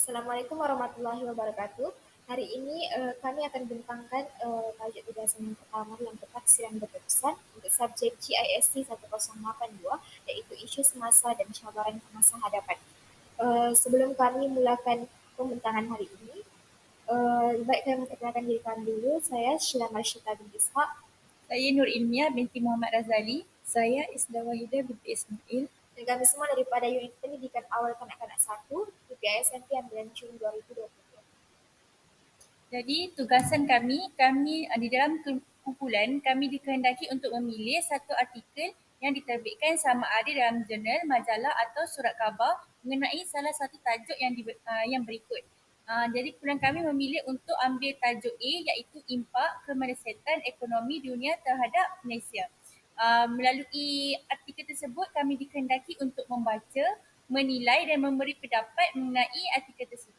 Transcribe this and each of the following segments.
Assalamualaikum warahmatullahi wabarakatuh. Hari ini kami akan bentangkan tajuk tugasan yang pertama yang ketaksiran berterusan untuk subjek GIST 1082 yaitu isu semasa dan cabaran ke masa hadapan. Sebelum kami mulakan pembentangan hari ini, baik kami memperkenalkan diri kami dulu. Saya Sheila Marsyita binti Ishak. Saya Nur Ilmiah binti Muhammad Razali. Saya Isda Wahidah binti Ismail. Dan kami semua daripada unit pendidikan awal kanak-kanak 1 UPI SMP Ambilan Jun 2020. Jadi tugasan kami di dalam kumpulan kami dikehendaki untuk memilih satu artikel yang diterbitkan sama ada dalam jurnal, majalah atau surat khabar mengenai salah satu tajuk yang berikut. Jadi kumpulan kami memilih untuk ambil tajuk A iaitu impak kemerosotan ekonomi dunia terhadap Malaysia. Melalui artikel tersebut kami dikehendaki untuk membaca, menilai dan memberi pendapat mengenai artikel tersebut.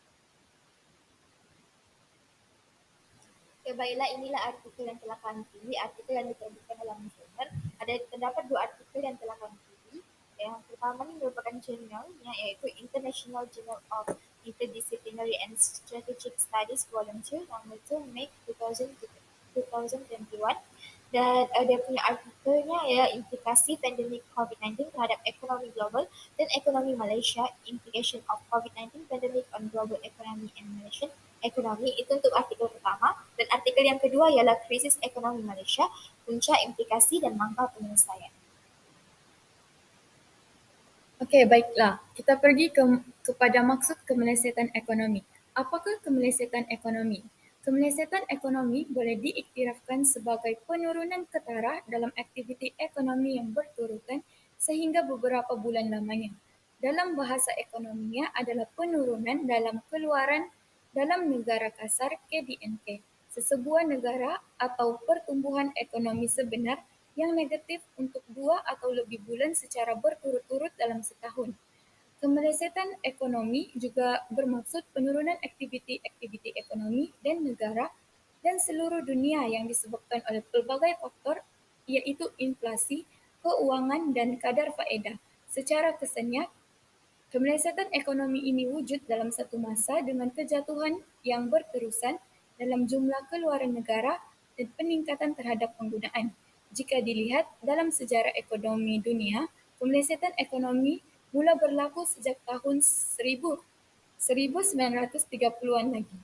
Okay, baiklah, inilah artikel yang telah kami pilih, artikel yang diterbitkan dalam jurnal. Ada terdapat dua artikel yang telah kami pilih. Yang pertama ini merupakan jurnalnya iaitu International Journal of Interdisciplinary and Strategic Studies Volume 2 nomor 2 May 2021 dan dia punya artikelnya ya implikasi pandemik COVID-19 terhadap ekonomi global dan ekonomi Malaysia, implication of COVID-19 pandemic on global economy and Malaysian ekonomi. Itu untuk artikel pertama. Dan artikel yang kedua ialah krisis ekonomi Malaysia, punca implikasi dan langkah penyelesaian. Okey, baiklah. Kita pergi kepada maksud kemelesetan ekonomi. Apakah kemelesetan ekonomi? Kemelesetan ekonomi boleh diiktirafkan sebagai penurunan ketara dalam aktiviti ekonomi yang berturutan sehingga beberapa bulan lamanya. Dalam bahasa ekonominya adalah penurunan dalam keluaran dalam negara kasar KDNK, sesebuah negara atau pertumbuhan ekonomi sebenar yang negatif untuk 2 atau lebih bulan secara berturut-turut dalam setahun. Kemelesetan ekonomi juga bermaksud penurunan aktiviti-aktiviti ekonomi dan negara dan seluruh dunia yang disebabkan oleh pelbagai faktor iaitu inflasi, keuangan dan kadar faedah. Secara kesenyap, kemelesetan ekonomi ini wujud dalam satu masa dengan kejatuhan yang berterusan dalam jumlah keluaran negara dan peningkatan terhadap penggunaan. Jika dilihat dalam sejarah ekonomi dunia, kemelesetan ekonomi mula berlaku sejak tahun 1930-an lagi.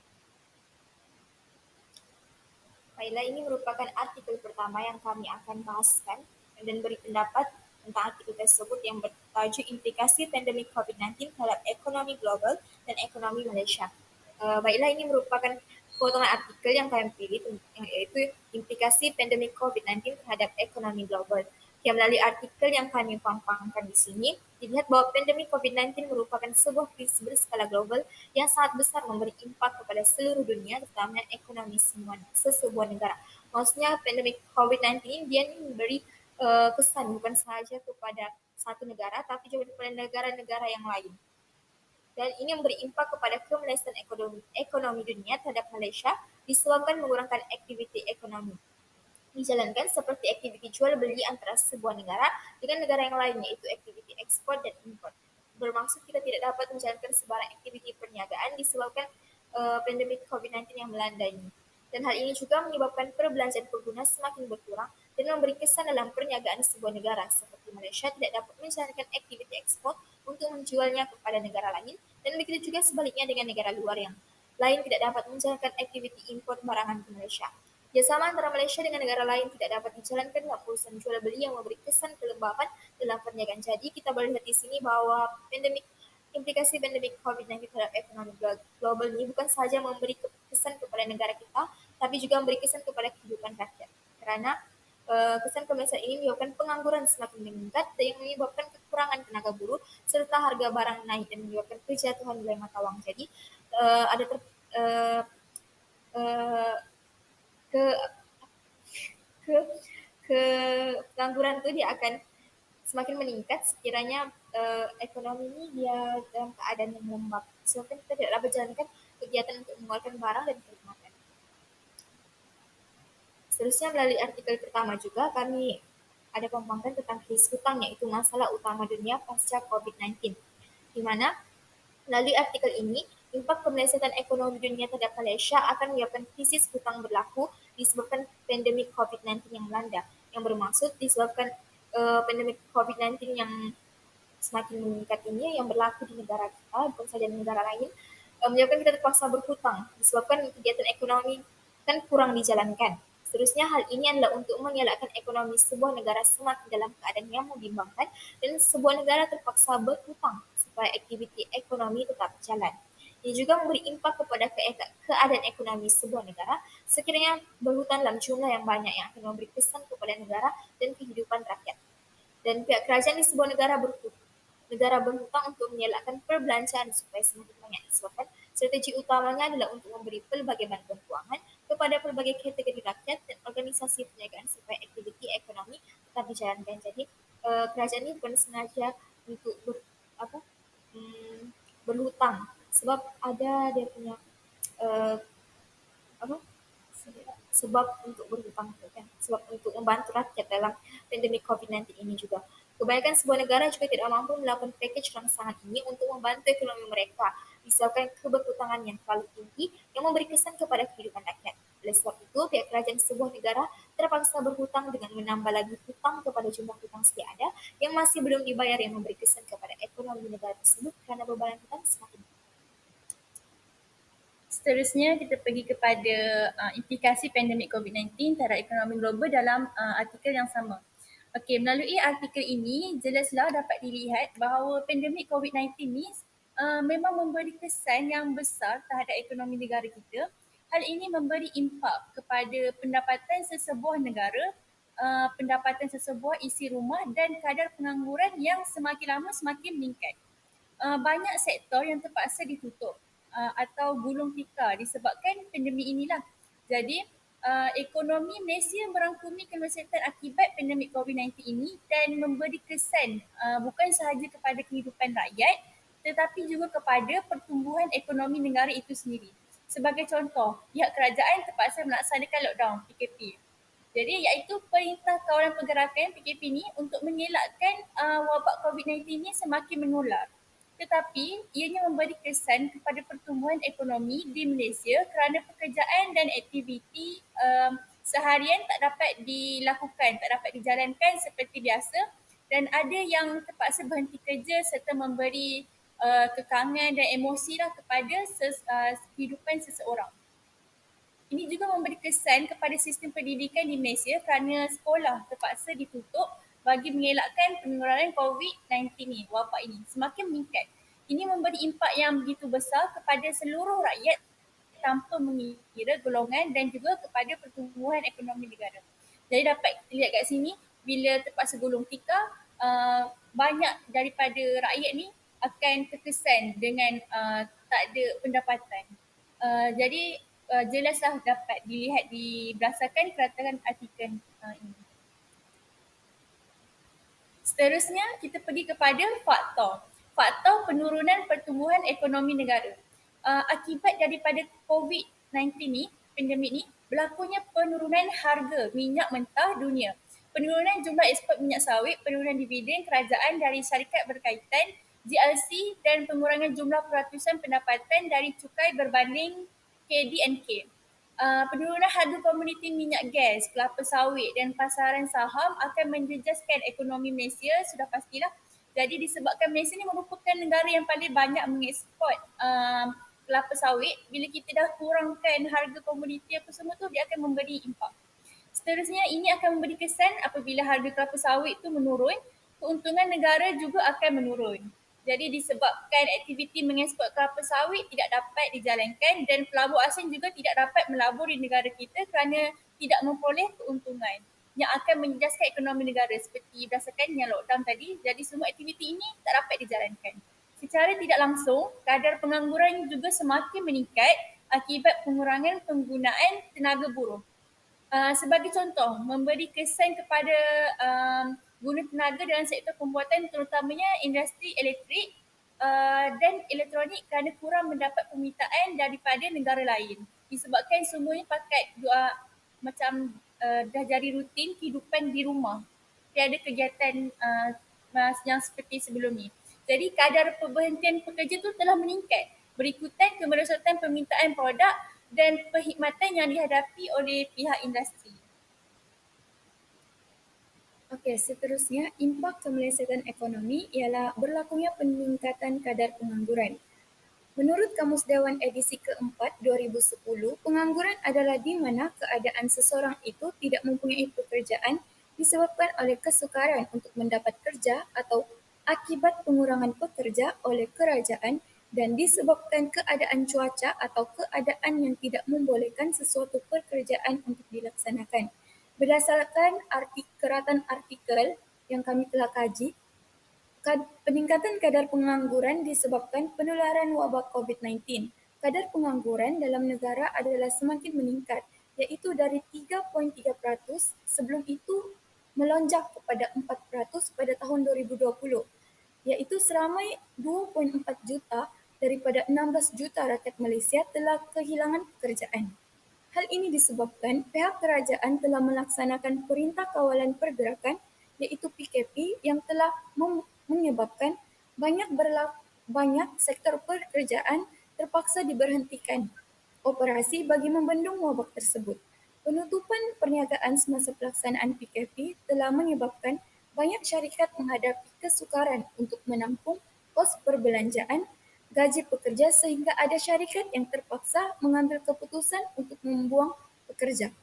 Baiklah, ini merupakan artikel pertama yang kami akan bahaskan dan beri pendapat tentang artikel tersebut yang bertajuk implikasi pandemik COVID-19 terhadap ekonomi global dan ekonomi Malaysia. Baiklah, ini merupakan potongan artikel yang kami pilih yaitu implikasi pandemik COVID-19 terhadap ekonomi global. Yang melalui artikel yang kami pampangkan di sini, dilihat bahwa pandemik COVID-19 merupakan sebuah krisis berskala global yang sangat besar memberi impak kepada seluruh dunia, terutama ekonomi sesebuah negara. Maksudnya pandemik COVID-19 ini dia memberi kesan bukan sahaja kepada satu negara, tapi juga kepada negara-negara yang lain. Dan ini memberi impak kepada kemelesetan ekonomi dunia terhadap Malaysia disebabkan mengurangkan aktiviti ekonomi dijalankan seperti aktiviti jual beli antara sebuah negara dengan negara yang lain yaitu aktiviti ekspor dan impor. Bermaksud kita tidak dapat menjalankan sebarang aktiviti perniagaan disebabkan pandemik COVID-19 yang melanda ini. Dan hal ini juga menyebabkan perbelanjaan pengguna semakin berkurang dan memberi kesan dalam perniagaan sebuah negara seperti Malaysia tidak dapat menjalankan aktiviti ekspor untuk menjualnya kepada negara lain dan begitu juga sebaliknya dengan negara luar yang lain tidak dapat menjalankan aktiviti impor barangan ke Malaysia. Kerjasama antara Malaysia dengan negara lain tidak dapat dijalankan dalam urusan jual beli yang memberi kesan kelembapan dalam perniagaan. Jadi kita boleh lihat di sini bahwa implikasi pandemik COVID-19 terhadap ekonomi global ini bukan sahaja memberi kesan kepada negara kita, tapi juga memberi kesan kepada kehidupan rakyat. Karena kesan kemelesetan ini menyebabkan pengangguran semakin meningkat dan yang menyebabkan kekurangan tenaga buruh serta harga barang naik dan menyebabkan kejatuhan nilai mata uang. Jadi ada ke ke ke pengangguran itu dia akan semakin meningkat sekiranya ekonomi ini dia dalam keadaan yang lembab. Sebabnya kita tidak dapat jalankan kegiatan untuk mengeluarkan barang dan perkhidmatan. Seterusnya melalui artikel pertama juga kami ada pembangkang tentang krisis hutang yaitu masalah utama dunia pasca COVID-19. Di mana melalui artikel ini Impak pemelesetan ekonomi dunia terhadap Malaysia akan menyebabkan krisis hutang berlaku disebabkan pandemik COVID-19 yang melanda, yang bermaksud disebabkan pandemik COVID-19 yang semakin meningkat ini yang berlaku di negara kita, bukan saja di negara lain, menyebabkan kita terpaksa berhutang disebabkan kegiatan ekonomi kan kurang dijalankan. Seterusnya, hal ini adalah untuk mengelakkan ekonomi sebuah negara semakin dalam keadaan yang membimbangkan dan sebuah negara terpaksa berhutang supaya aktiviti ekonomi tetap jalan. Ini juga memberi impak kepada keadaan ekonomi sebuah negara sekiranya berhutang dalam jumlah yang banyak yang akan memberi kesan kepada negara dan kehidupan rakyat. Dan pihak kerajaan di sebuah negara berhutang untuk menyelakkan perbelanjaan supaya semakin banyak disebabkan strategi utamanya adalah untuk memberi pelbagai bantuan kewangan kepada pelbagai kategori rakyat dan organisasi perniagaan supaya aktiviti ekonomi tetap dijalankan. Jadi kerajaan ini bukan sengaja untuk apa, hmm, berhutang sebab ada dia punya eh, apa sebab untuk berhutang itu kan sebab untuk membantu rakyat dalam pandemik COVID-19 ini juga. Kebanyakan sebuah negara juga tidak mampu melakukan package rangsangan ini untuk membantu ekonomi mereka disebabkan keberhutangan yang terlalu tinggi yang memberi kesan kepada kehidupan rakyat. Oleh sebab itu, pihak kerajaan sebuah negara terpaksa berhutang dengan menambah lagi hutang kepada jumlah hutang sedia ada yang masih belum dibayar yang memberi kesan kepada ekonomi negara tersebut karena beban hutang semakin. Seterusnya kita pergi kepada implikasi pandemik COVID-19 terhadap ekonomi global dalam artikel yang sama. Okey, melalui artikel ini jelaslah dapat dilihat bahawa pandemik COVID-19 ni memang memberi kesan yang besar terhadap ekonomi negara kita. Hal ini memberi impak kepada pendapatan sesebuah negara, pendapatan sesebuah isi rumah dan kadar pengangguran yang semakin lama semakin meningkat. Banyak sektor yang terpaksa ditutup atau gulung tikar disebabkan pandemik inilah. Jadi ekonomi Malaysia merangkumi kemerosotan akibat pandemik COVID-19 ini dan memberi kesan bukan sahaja kepada kehidupan rakyat tetapi juga kepada pertumbuhan ekonomi negara itu sendiri. Sebagai contoh, pihak kerajaan terpaksa melaksanakan lockdown PKP. Jadi iaitu Perintah Kawalan Pergerakan PKP ini untuk mengelakkan wabak COVID-19 ini semakin menular. Tetapi ianya memberi kesan kepada pertumbuhan ekonomi di Malaysia kerana pekerjaan dan aktiviti seharian tak dapat dilakukan, tak dapat dijalankan seperti biasa dan ada yang terpaksa berhenti kerja serta memberi kekangan dan emosi lah kepada kehidupan seseorang. Ini juga memberi kesan kepada sistem pendidikan di Malaysia kerana sekolah terpaksa ditutup bagi mengelakkan penularan COVID-19 ini, wabak ini semakin meningkat. Ini memberi impak yang begitu besar kepada seluruh rakyat tanpa mengira golongan dan juga kepada pertumbuhan ekonomi negara. Jadi dapat kita lihat kat sini, bila terpaksa gulung tikar, banyak daripada rakyat ni akan terkesan dengan tak ada pendapatan. Jadi jelaslah dapat dilihat berdasarkan keratakan artikel ini. Seterusnya kita pergi kepada faktor penurunan pertumbuhan ekonomi negara. Akibat daripada COVID-19 ni, pandemik ni, berlakunya penurunan harga minyak mentah dunia, penurunan jumlah ekspor minyak sawit, penurunan dividen kerajaan dari syarikat berkaitan, GLC dan pengurangan jumlah peratusan pendapatan dari cukai berbanding KDNK. Penurunan harga komoditi minyak gas, kelapa sawit dan pasaran saham akan menjejaskan ekonomi Malaysia, sudah pastilah. Jadi disebabkan Malaysia ni merupakan negara yang paling banyak mengeksport kelapa sawit, bila kita dah kurangkan harga komoditi apa semua tu, dia akan memberi impak. Seterusnya ini akan memberi kesan apabila harga kelapa sawit tu menurun, keuntungan negara juga akan menurun. Jadi disebabkan aktiviti mengeksport kelapa sawit tidak dapat dijalankan dan pelabur asing juga tidak dapat melabur di negara kita kerana tidak memperoleh keuntungan yang akan menjejaskan ekonomi negara seperti berdasarkan yang lockdown tadi. Jadi semua aktiviti ini tak dapat dijalankan. Secara tidak langsung, kadar pengangguran juga semakin meningkat akibat pengurangan penggunaan tenaga buruh. Sebagai contoh, memberi kesan kepada guna tenaga dalam sektor pembuatan terutamanya industri elektrik dan elektronik kerana kurang mendapat permintaan daripada negara lain. Disebabkan semuanya pakai macam dah jadi rutin kehidupan di rumah. Tiada kegiatan yang seperti sebelum ni. Jadi kadar perberhentian pekerja tu telah meningkat berikutan kemerosotan permintaan produk dan perkhidmatan yang dihadapi oleh pihak industri. Okey, seterusnya, impak kemelesetan ekonomi ialah berlakunya peningkatan kadar pengangguran. Menurut Kamus Dewan edisi keempat 2010, pengangguran adalah di mana keadaan seseorang itu tidak mempunyai pekerjaan disebabkan oleh kesukaran untuk mendapat kerja atau akibat pengurangan pekerja oleh kerajaan dan disebabkan keadaan cuaca atau keadaan yang tidak membolehkan sesuatu pekerjaan untuk dilaksanakan. Berdasarkan keratan artikel yang kami telah kaji, peningkatan kadar pengangguran disebabkan penularan wabak COVID-19. Kadar pengangguran dalam negara adalah semakin meningkat, iaitu dari 3.3% sebelum itu melonjak kepada 4% pada tahun 2020, iaitu seramai 2.4 juta daripada 16 juta rakyat Malaysia telah kehilangan pekerjaan. Hal ini disebabkan pihak kerajaan telah melaksanakan Perintah Kawalan Pergerakan iaitu PKP yang telah menyebabkan banyak sektor pekerjaan terpaksa diberhentikan operasi bagi membendung wabak tersebut. Penutupan perniagaan semasa pelaksanaan PKP telah menyebabkan banyak syarikat menghadapi kesukaran untuk menampung kos perbelanjaan gaji pekerja sehingga ada syarikat yang terpaksa mengambil keputusan untuk membuang pekerja.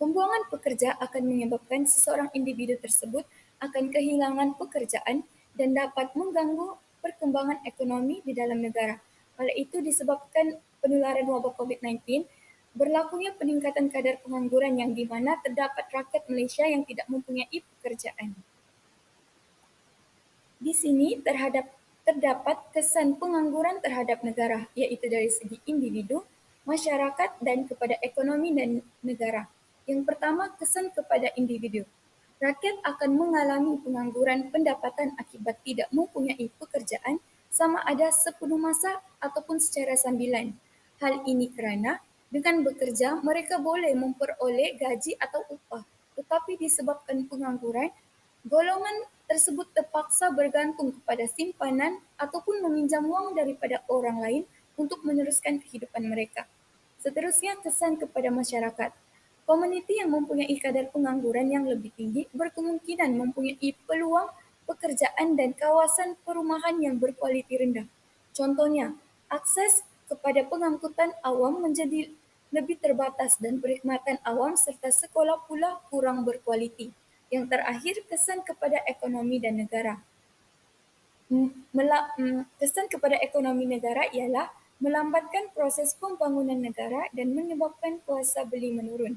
Pembuangan pekerja akan menyebabkan seseorang individu tersebut akan kehilangan pekerjaan dan dapat mengganggu perkembangan ekonomi di dalam negara. Oleh itu disebabkan penularan wabak COVID-19, berlakunya peningkatan kadar pengangguran yang di mana terdapat rakyat Malaysia yang tidak mempunyai pekerjaan. Di sini terdapat kesan pengangguran terhadap negara, iaitu dari segi individu, masyarakat dan kepada ekonomi dan negara. Yang pertama, kesan kepada individu. Rakyat akan mengalami pengangguran pendapatan akibat tidak mempunyai pekerjaan sama ada sepenuh masa ataupun secara sambilan. Hal ini kerana dengan bekerja mereka boleh memperoleh gaji atau upah, tetapi disebabkan pengangguran, golongan tersebut terpaksa bergantung kepada simpanan ataupun meminjam wang daripada orang lain untuk meneruskan kehidupan mereka. Seterusnya, kesan kepada masyarakat. Komuniti yang mempunyai kadar pengangguran yang lebih tinggi berkemungkinan mempunyai peluang pekerjaan dan kawasan perumahan yang berkualiti rendah. Contohnya, akses kepada pengangkutan awam menjadi lebih terbatas dan perkhidmatan awam serta sekolah pula kurang berkualiti. Yang terakhir, kesan kepada ekonomi dan negara. Kesan kepada ekonomi negara ialah melambatkan proses pembangunan negara dan menyebabkan kuasa beli menurun.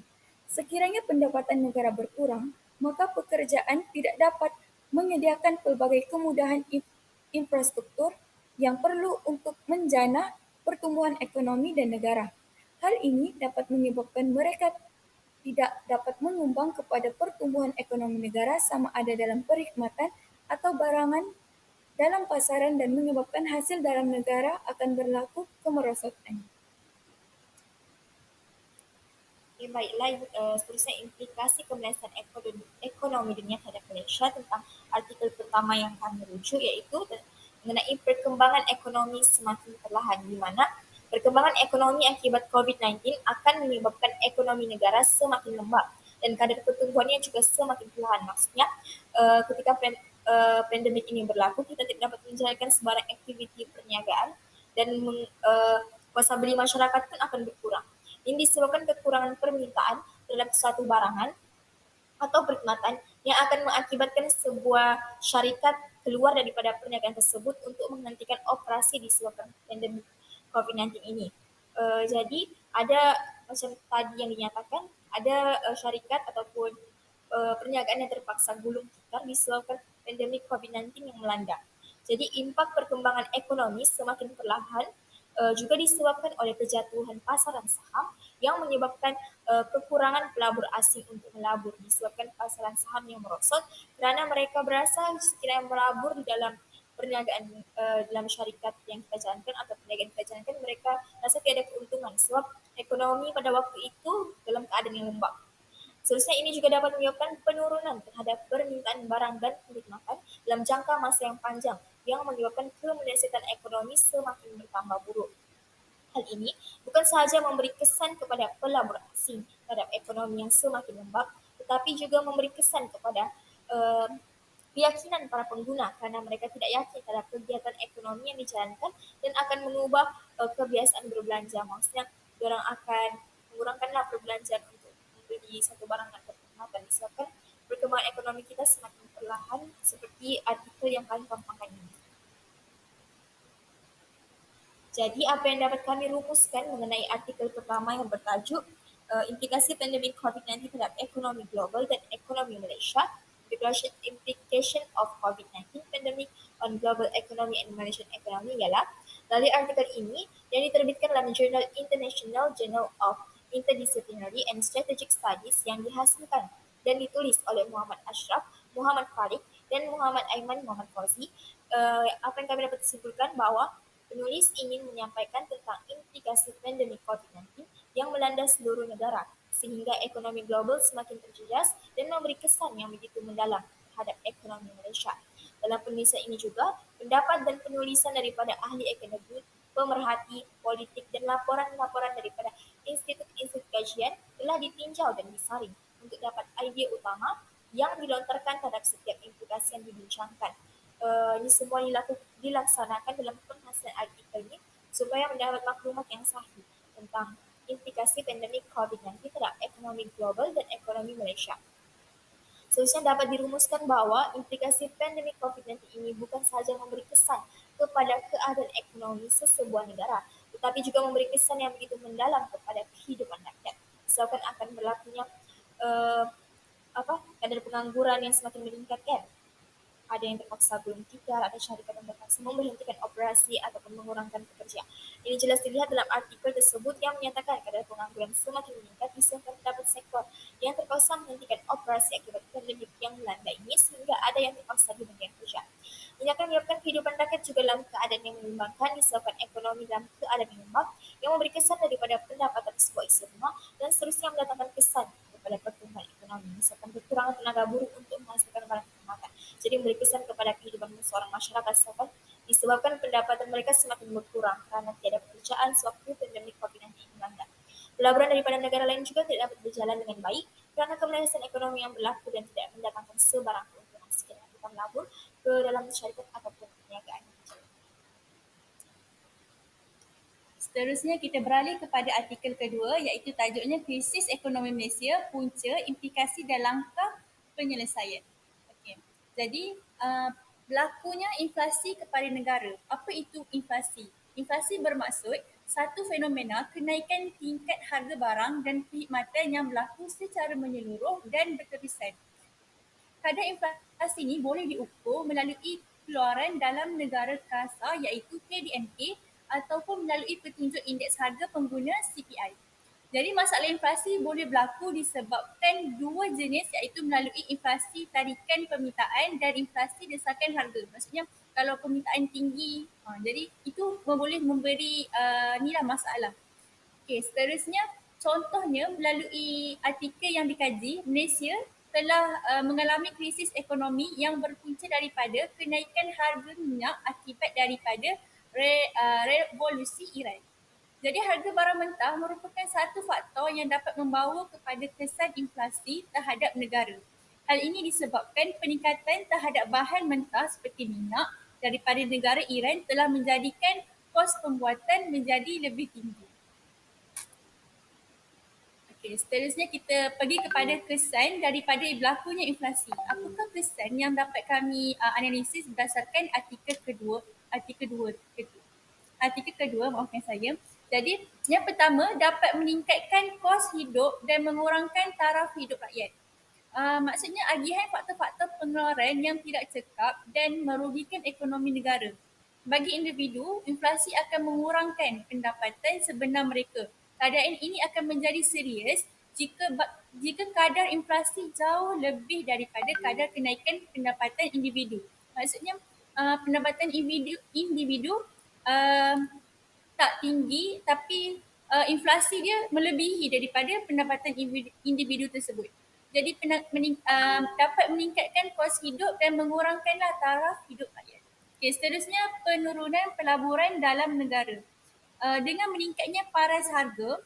Sekiranya pendapatan negara berkurang, maka pekerjaan tidak dapat menyediakan pelbagai kemudahan infrastruktur yang perlu untuk menjana pertumbuhan ekonomi dan negara. Hal ini dapat menyebabkan mereka tidak dapat menyumbang kepada pertumbuhan ekonomi negara sama ada dalam perkhidmatan atau barangan dalam pasaran dan menyebabkan hasil dalam negara akan berlaku kemerosotan. Okay, baiklah, seterusnya implikasi kemelesetan ekonomi dunia terhadap Malaysia tentang artikel pertama yang kami rujuk iaitu mengenai perkembangan ekonomi semakin perlahan di mana perkembangan ekonomi akibat COVID-19 akan menyebabkan ekonomi negara semakin lemah dan kadar pertumbuhannya juga semakin perlahan. Maksudnya ketika pandemik ini berlaku, kita tidak dapat menjalankan sebarang aktiviti perniagaan dan kuasa beli masyarakat pun akan berkurang. Ini disebabkan kekurangan permintaan terhadap suatu barangan atau perkhidmatan yang akan mengakibatkan sebuah syarikat keluar daripada perniagaan tersebut untuk menghentikan operasi disebabkan pandemik COVID-19 ini. Jadi ada macam tadi yang dinyatakan, ada syarikat ataupun perniagaan yang terpaksa gulung tikar disebabkan pandemik COVID-19 yang melanda. Jadi impak perkembangan ekonomi semakin perlahan juga disebabkan oleh kejatuhan pasaran saham yang menyebabkan kekurangan pelabur asing untuk melabur disebabkan pasaran saham yang merosot kerana mereka berasa sekiranya melabur di dalam perniagaan dalam syarikat yang kita jalankan atau perniagaan kita jalankan mereka rasa tiada keuntungan sebab ekonomi pada waktu itu dalam keadaan yang lembab. Seterusnya ini juga dapat menyebabkan penurunan terhadap permintaan barang dan kenikmatan dalam jangka masa yang panjang yang menyebabkan kemelesetan ekonomi semakin bertambah buruk. Hal ini bukan sahaja memberi kesan kepada pelabur asing terhadap ekonomi yang semakin lembab, tetapi juga memberi kesan kepada eh, keyakinan para pengguna karena mereka tidak yakin terhadap kegiatan ekonomi yang dijalankan dan akan mengubah kebiasaan berbelanja. Maksudnya, orang akan mengurangkanlah perbelanjaan untuk membeli satu barang dan berkhidmatan disebabkan perkembangan ekonomi kita semakin perlahan seperti artikel yang kami pampangkan ini. Jadi apa yang dapat kami rumuskan mengenai artikel pertama yang bertajuk implikasi pandemik COVID-19 terhadap ekonomi global dan ekonomi Malaysia, implication of COVID-19 pandemic on global economy and Malaysian economy ialah dari artikel ini yang diterbitkan dalam jurnal International Journal of Interdisciplinary and Strategic Studies yang dihasilkan dan ditulis oleh Muhammad Ashraf, Muhammad Farid, dan Muhammad Aiman Muhammad Fauzi. Apa yang kami dapat simpulkan bahwa penulis ingin menyampaikan tentang implikasi pandemi COVID-19 yang melanda seluruh negara, sehingga ekonomi global semakin terjejas dan memberi kesan yang begitu mendalam terhadap ekonomi Malaysia. Dalam penulisan ini juga, pendapat dan penulisan daripada ahli akademik, pemerhati, politik, dan laporan-laporan daripada institut-institut kajian telah ditinjau dan disaring untuk dapat idea utama yang dilontarkan terhadap setiap implikasi yang dibincangkan. Ini semua dilaksanakan dalam penghasilan artikel ini supaya mendapat maklumat yang sahih tentang implikasi pandemik COVID-19 terhadap ekonomi global dan ekonomi Malaysia. Seterusnya dapat dirumuskan bahwa implikasi pandemik COVID-19 ini bukan sahaja memberi kesan kepada keadaan ekonomi sesebuah negara, tetapi juga memberi kesan yang begitu mendalam kepada kehidupan rakyat. Disebabkan akan berlakunya uh, kadar pengangguran yang semakin meningkat kan. Ada yang terpaksa gulung tikar, ada syarikat yang terpaksa memberhentikan operasi ataupun mengurangkan pekerja. Ini jelas dilihat dalam artikel tersebut yang menyatakan kadar pengangguran semakin meningkat disebabkan terdapat sektor yang terpaksa menghentikan operasi akibat pandemik yang melanda ini sehingga ada yang terpaksa dihentikan kerja. Ini akan menyebabkan kehidupan rakyat juga dalam keadaan yang menyumbangkan disebabkan ekonomi dalam keadaan yang lembab yang memberi kesan daripada pendapatan sebuah isi rumah dan seterusnya mendatangkan kesan kepada pertumbuhan ekonomi disebabkan kekurangan tenaga buruh untuk menghasilkan barang perkhidmatan. Jadi memberi kesan kepada kehidupan seorang masyarakat disebabkan pendapatan mereka semakin berkurang karena tiada pekerjaan sewaktu pandemik COVID-19 melanda. Pelaburan daripada negara lain juga tidak dapat berjalan dengan baik karena kemelesetan ekonomi yang berlaku dan tidak mendatangkan sebarang keuntungan sekiranya kita melabur ke dalam syarikat ataupun perniagaan. Seterusnya kita beralih kepada artikel kedua iaitu tajuknya Krisis Ekonomi Malaysia, Punca Implikasi dan Langkah Penyelesaian. Okay. Jadi berlakunya inflasi kepada negara. Apa itu inflasi? Inflasi bermaksud satu fenomena kenaikan tingkat harga barang dan perkhidmatan yang berlaku secara menyeluruh dan berterusan. Kadar inflasi ini boleh diukur melalui keluaran dalam negara kasar iaitu KDNK ataupun melalui petunjuk indeks harga pengguna CPI. Jadi masalah inflasi boleh berlaku disebabkan dua jenis iaitu melalui inflasi tarikan permintaan dan inflasi desakan harga. Maksudnya kalau permintaan tinggi, jadi itu boleh memberi inilah masalah. Okey, seterusnya contohnya melalui artikel yang dikaji, Malaysia telah mengalami krisis ekonomi yang berpunca daripada kenaikan harga minyak akibat daripada revolusi Iran. Jadi harga barang mentah merupakan satu faktor yang dapat membawa kepada kesan inflasi terhadap negara. Hal ini disebabkan peningkatan terhadap bahan mentah seperti minyak daripada negara Iran telah menjadikan kos pembuatan menjadi lebih tinggi. Okey, seterusnya kita pergi kepada kesan daripada berlakunya inflasi. Apakah kesan yang dapat kami analisis berdasarkan artikel kedua, maafkan saya. Jadi, yang pertama dapat meningkatkan kos hidup dan mengurangkan taraf hidup rakyat. Maksudnya agihan faktor-faktor pengeluaran yang tidak cekap dan merugikan ekonomi negara. Bagi individu, inflasi akan mengurangkan pendapatan sebenar mereka. Keadaan ini akan menjadi serius jika kadar inflasi jauh lebih daripada kadar kenaikan pendapatan individu. Maksudnya pendapatan individu tak tinggi tapi inflasi dia melebihi daripada pendapatan individu tersebut. Jadi dapat meningkatkan kos hidup dan mengurangkanlah taraf hidup rakyat. Okay, seterusnya penurunan pelaburan dalam negara. Dengan meningkatnya paras harga,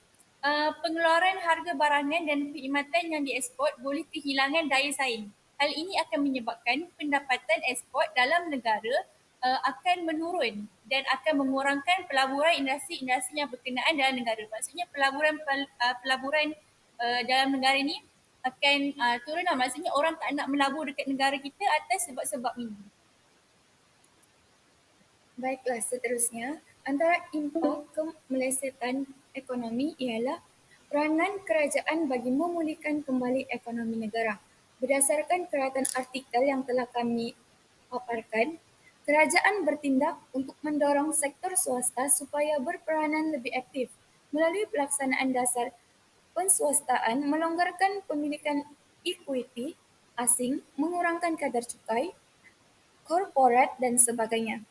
pengeluaran harga barangan dan perkhidmatan yang diekspor boleh kehilangan daya saing. Hal ini akan menyebabkan pendapatan ekspor dalam negara akan menurun dan akan mengurangkan pelaburan industri-industri yang berkenaan dalam negara. Maksudnya pelaburan dalam negara ini akan turun lah. Maksudnya orang tak nak melabur dekat negara kita atas sebab-sebab ini. Baiklah, seterusnya, antara impak kemelesetan ekonomi ialah peranan kerajaan bagi memulihkan kembali ekonomi negara. Berdasarkan keratan artikel yang telah kami paparkan, kerajaan bertindak untuk mendorong sektor swasta supaya berperanan lebih aktif melalui pelaksanaan dasar penswastaan, melonggarkan pemilikan ekuiti asing, mengurangkan kadar cukai, korporat dan sebagainya.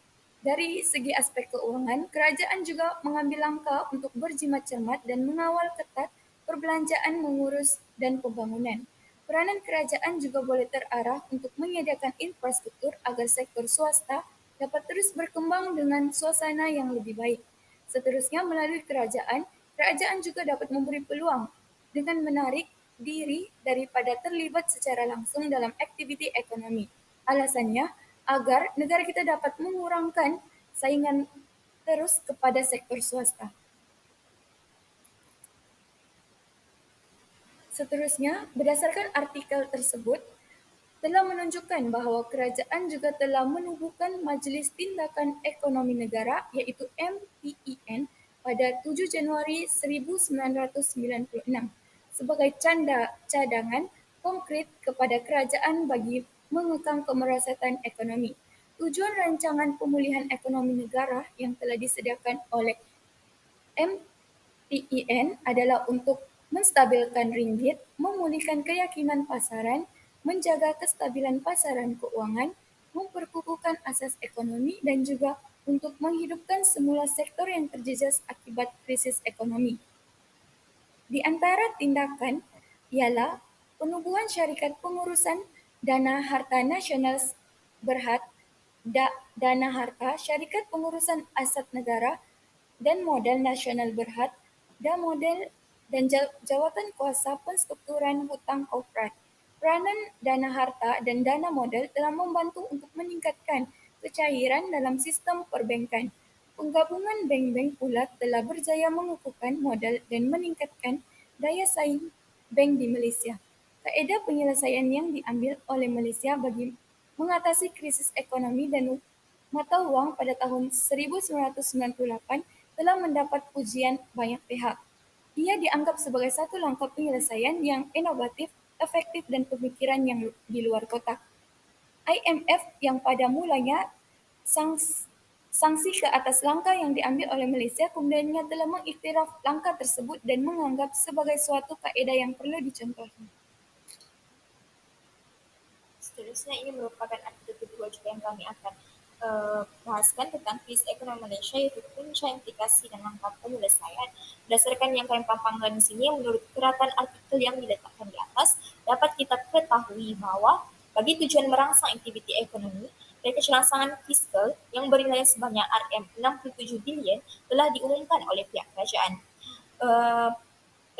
Dari segi aspek keuangan, kerajaan juga mengambil langkah untuk berjimat cermat dan mengawal ketat perbelanjaan mengurus dan pembangunan. Peranan kerajaan juga boleh terarah untuk menyediakan infrastruktur agar sektor swasta dapat terus berkembang dengan suasana yang lebih baik. Seterusnya, melalui kerajaan, kerajaan juga dapat memberi peluang dengan menarik diri daripada terlibat secara langsung dalam aktiviti ekonomi. Alasannya, agar negara kita dapat mengurangkan saingan terus kepada sektor swasta. Seterusnya, berdasarkan artikel tersebut, telah menunjukkan bahawa kerajaan juga telah menubuhkan Majlis Tindakan Ekonomi Negara iaitu MTEN pada 7 Januari 1996 sebagai cadangan konkret kepada kerajaan bagi mengekang kemerosotan ekonomi. Tujuan rancangan pemulihan ekonomi negara yang telah disediakan oleh MTEN adalah untuk menstabilkan ringgit, memulihkan keyakinan pasaran, menjaga kestabilan pasaran keuangan, memperkukuhkan asas ekonomi dan juga untuk menghidupkan semula sektor yang terjejas akibat krisis ekonomi. Di antara tindakan ialah penubuhan syarikat pengurusan dana harta nasional berhad, dana harta, syarikat pengurusan aset negara dan modal nasional berhad, dan model dan jawatan kuasa penstrukturan hutang korporat. Peranan dana harta dan dana modal telah membantu untuk meningkatkan kecairan dalam sistem perbankan. Penggabungan bank-bank pula telah berjaya mengukuhkan modal dan meningkatkan daya saing bank di Malaysia. Kaedah penyelesaian yang diambil oleh Malaysia bagi mengatasi krisis ekonomi dan mata wang pada tahun 1998 telah mendapat pujian banyak pihak. Ia dianggap sebagai satu langkah penyelesaian yang inovatif, efektif dan pemikiran yang di luar kotak. IMF yang pada mulanya sanksi ke atas langkah yang diambil oleh Malaysia kemudiannya telah mengiktiraf langkah tersebut dan menganggap sebagai suatu kaedah yang perlu dicontohi. Seterusnya ini merupakan artikel kedua juga yang kami akan bahaskan tentang krisis ekonomi Malaysia, yaitu punca, implikasi dan langkah penyelesaian. Berdasarkan yang kami paparkan di sini, menurut keratan artikel yang diletakkan di atas, dapat kita ketahui bahwa bagi tujuan merangsang aktiviti ekonomi, package rangsangan fiskal yang bernilai sebanyak RM67 bilion telah diumumkan oleh pihak kerajaan.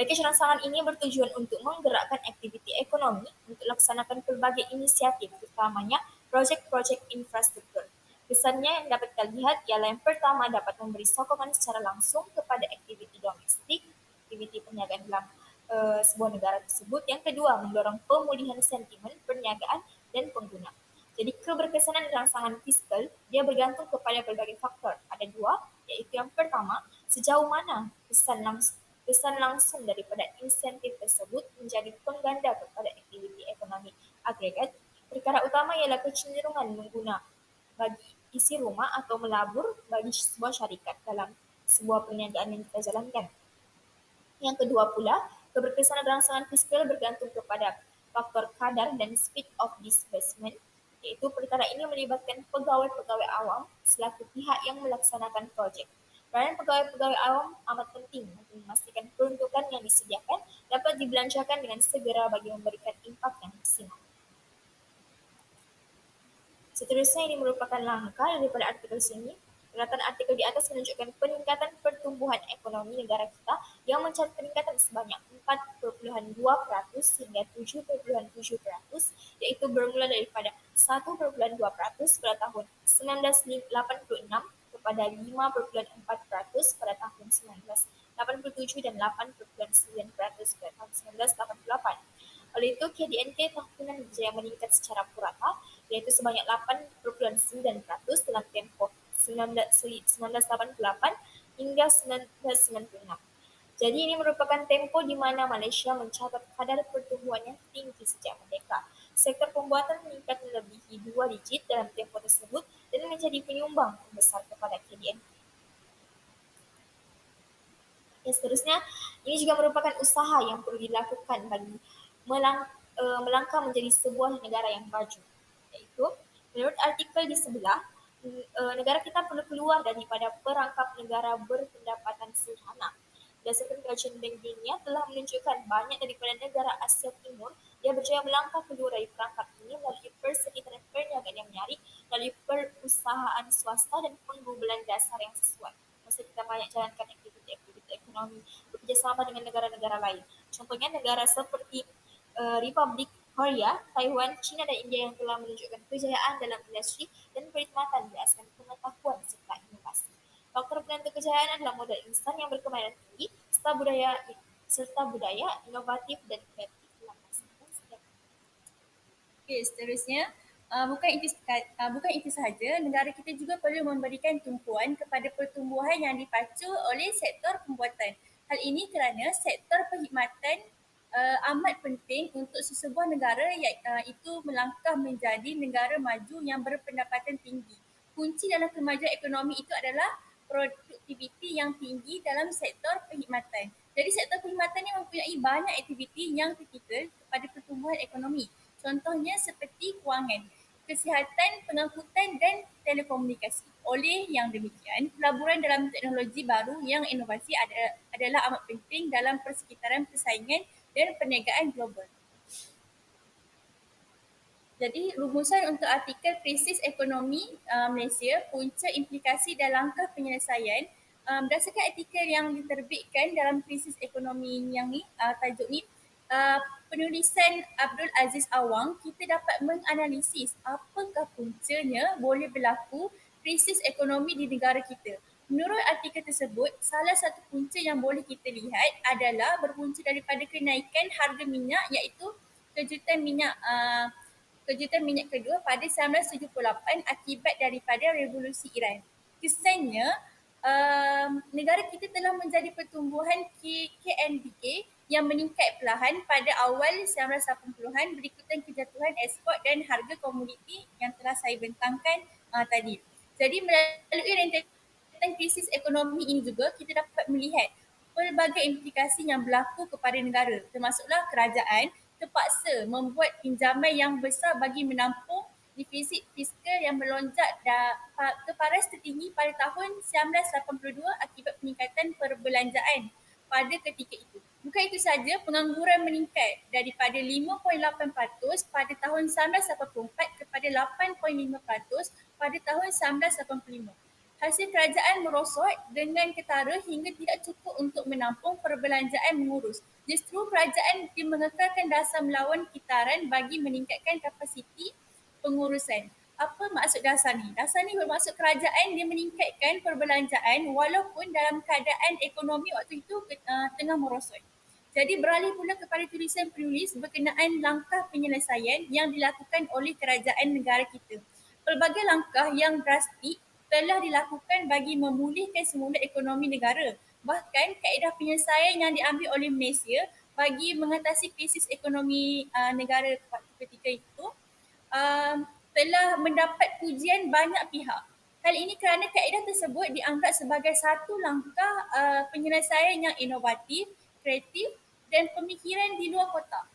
Package rangsangan ini bertujuan untuk menggerakkan aktiviti ekonomi untuk laksanakan pelbagai inisiatif, terutamanya projek-projek infrastruktur. Kesannya yang dapat kita lihat ialah yang pertama dapat memberi sokongan secara langsung kepada aktiviti domestik, aktiviti perniagaan dalam sebuah negara tersebut. Yang kedua, mendorong pemulihan sentimen perniagaan dan pengguna. Jadi keberkesanan rangsangan fiskal dia bergantung kepada berbagai faktor. Ada dua, iaitu yang pertama, sejauh mana kesan langsung daripada insentif tersebut menjadi pengganda kepada aktiviti ekonomi agregat. Perkara utama ialah kecenderungan mengguna bagi isi rumah atau melabur bagi sebuah syarikat dalam sebuah perniagaan yang kita jalankan. Yang kedua pula, keberkesanan rangsangan fiskal bergantung kepada faktor kadar dan speed of disbursement, iaitu perkara ini melibatkan pegawai-pegawai awam selaku pihak yang melaksanakan projek. Peranan pegawai-pegawai awam amat penting memastikan peruntukan yang disediakan dapat dibelanjakan dengan segera bagi memberikan impak yang maksimal. Seterusnya ini merupakan langkah daripada artikel sini. Pendataan artikel di atas menunjukkan peningkatan pertumbuhan ekonomi negara kita yang mencatat peningkatan sebanyak 4,2% hingga 7,7%, yaitu bermula daripada 1,2% pada tahun 1986 kepada 5,4% pada tahun 1987 dan 8,9% pada tahun 1988. Oleh itu, KDNT tahunan berjaya meningkat secara purata, yaitu sebanyak 8,9% dalam tempoh 1988 hingga 1996. Jadi ini merupakan tempoh di mana Malaysia mencatat kadar pertumbuhan yang tinggi sejak merdeka. Sektor pembuatan meningkat melebihi 2 digit dalam tempoh tersebut dan menjadi penyumbang terbesar kepada KDNT. Yang seterusnya, ini juga merupakan usaha yang perlu dilakukan bagi melangkah menjadi sebuah negara yang maju. Yaitu, menurut artikel di sebelah, negara kita perlu keluar daripada perangkap negara berpendapatan sederhana. Berdasarkan kajian Bank Dunia telah menunjukkan banyak daripada negara Asia Timur yang berjaya melangkah keluar dari perangkap ini melalui persekitaran perniagaan yang menarik, melalui perusahaan swasta dan penggubulan dasar yang sesuai. Maksud kita banyak jalankan aktiviti-aktiviti ekonomi bekerjasama dengan negara-negara lain. Contohnya negara seperti Republik Korea, Taiwan, China dan India yang telah menunjukkan kejayaan dalam industri dan perkhidmatan berdasarkan pengetahuan serta inovasi. Faktor penentu kejayaan adalah modal instan yang berkemahiran tinggi serta budaya inovatif dan kreatif dalam melaksanakan setiap. Okey, seterusnya, bukan itu sahaja, negara kita juga perlu memberikan tumpuan kepada pertumbuhan yang dipacu oleh sektor pembuatan. Hal ini kerana sektor perkhidmatan amat penting untuk sesebuah negara iaitu melangkah menjadi negara maju yang berpendapatan tinggi. Kunci dalam kemajuan ekonomi itu adalah produktiviti yang tinggi dalam sektor perkhidmatan. Jadi sektor perkhidmatan ini mempunyai banyak aktiviti yang kritikal kepada pertumbuhan ekonomi. Contohnya seperti kewangan, kesihatan, pengangkutan dan telekomunikasi. Oleh yang demikian, pelaburan dalam teknologi baru yang inovasi adalah amat penting dalam persekitaran persaingan dan perniagaan global. Jadi rumusan untuk artikel krisis ekonomi Malaysia, punca implikasi dan langkah penyelesaian berdasarkan artikel yang diterbitkan dalam krisis ekonomi yang ni, tajuk ni, penulisan Abdul Aziz Awang, kita dapat menganalisis apakah puncanya boleh berlaku krisis ekonomi di negara kita. Menurut artikel tersebut, salah satu punca yang boleh kita lihat adalah berpunca daripada kenaikan harga minyak iaitu kejutan minyak kedua pada 1978 akibat daripada revolusi Iran. Kesannya, negara kita telah menjadi pertumbuhan KNBK yang meningkat perlahan pada awal 1980-an berikutan kejatuhan ekspor dan harga komoditi yang telah saya bentangkan tadi. Jadi melalui rentetan krisis ekonomi ini juga kita dapat melihat pelbagai implikasi yang berlaku kepada negara, termasuklah kerajaan terpaksa membuat pinjaman yang besar bagi menampung defisit fiskal yang melonjak ke paras tertinggi pada tahun 1982 akibat peningkatan perbelanjaan pada ketika itu. Bukan itu saja, pengangguran meningkat daripada 5.8% pada tahun 1984 kepada 8.5% pada tahun 1985. Hasil kerajaan merosot dengan ketara hingga tidak cukup untuk menampung perbelanjaan mengurus. Justru kerajaan mengekalkan dasar melawan kitaran bagi meningkatkan kapasiti pengurusan. Apa maksud dasar ni? Dasar ni bermaksud kerajaan dia meningkatkan perbelanjaan walaupun dalam keadaan ekonomi waktu itu tengah merosot. Jadi beralih pula kepada tulisan penulis berkenaan langkah penyelesaian yang dilakukan oleh kerajaan negara kita. Pelbagai langkah yang drastik telah dilakukan bagi memulihkan semula ekonomi negara. Bahkan kaedah penyelesaian yang diambil oleh Malaysia bagi mengatasi krisis ekonomi negara ketika itu telah mendapat pujian banyak pihak. Hal ini kerana kaedah tersebut dianggap sebagai satu langkah penyelesaian yang inovatif, kreatif dan pemikiran di luar kotak.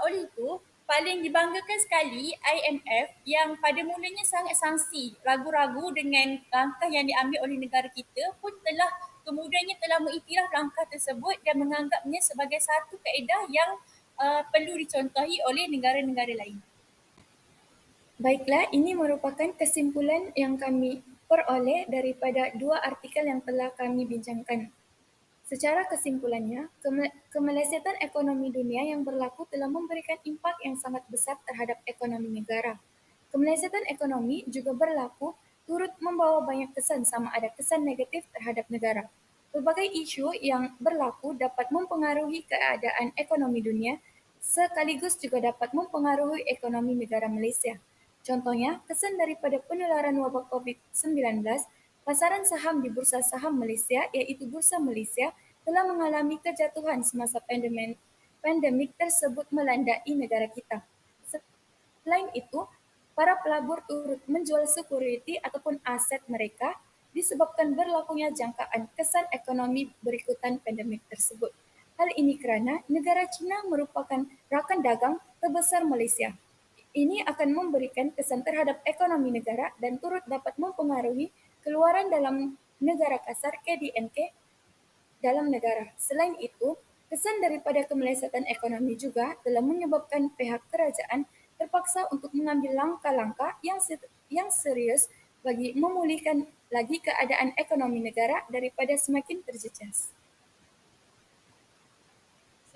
Oleh itu, paling dibanggakan sekali IMF yang pada mulanya sangat sangsi, ragu-ragu dengan langkah yang diambil oleh negara kita pun telah kemudiannya telah mengiktiraf langkah tersebut dan menganggapnya sebagai satu kaedah yang perlu dicontohi oleh negara-negara lain. Baiklah, ini merupakan kesimpulan yang kami peroleh daripada dua artikel yang telah kami bincangkan. Secara kesimpulannya, kemelesetan ekonomi dunia yang berlaku telah memberikan impak yang sangat besar terhadap ekonomi negara. Kemelesetan ekonomi juga berlaku turut membawa banyak kesan sama ada kesan negatif terhadap negara. Berbagai isu yang berlaku dapat mempengaruhi keadaan ekonomi dunia sekaligus juga dapat mempengaruhi ekonomi negara Malaysia. Contohnya, kesan daripada penularan wabak COVID-19, pasaran saham di Bursa Saham Malaysia iaitu Bursa Malaysia telah mengalami kejatuhan semasa pandemik tersebut melandai negara kita. Selain itu, para pelabur turut menjual security ataupun aset mereka disebabkan berlakunya jangkaan kesan ekonomi berikutan pandemik tersebut. Hal ini kerana negara China merupakan rakan dagang terbesar Malaysia. Ini akan memberikan kesan terhadap ekonomi negara dan turut dapat mempengaruhi keluaran dalam negara kasar KDNK dalam negara. Selain itu, kesan daripada kemelesetan ekonomi juga telah menyebabkan pihak kerajaan terpaksa untuk mengambil langkah-langkah yang serius bagi memulihkan lagi keadaan ekonomi negara daripada semakin terjejas.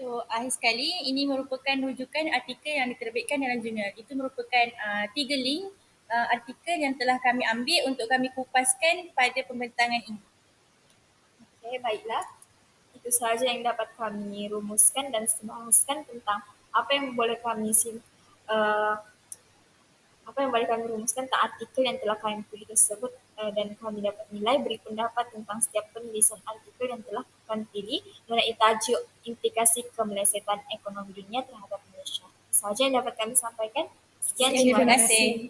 So, akhir sekali, ini merupakan rujukan artikel yang diterbitkan dalam jurnal. Itu merupakan 3 link artikel yang telah kami ambil untuk kami kupaskan pada pembentangan ini. Okey, baiklah. Itu sahaja yang dapat kami rumuskan dan bahaskan tentang apa yang boleh kami rumuskan tentang artikel yang telah kami pilih tersebut, dan kami dapat nilai beri pendapat tentang setiap penulisan artikel yang telah kami pilih mengenai tajuk implikasi kemelesetan ekonomi dunia terhadap Malaysia. Sahaja yang dapat kami sampaikan. Sekian, terima kasih.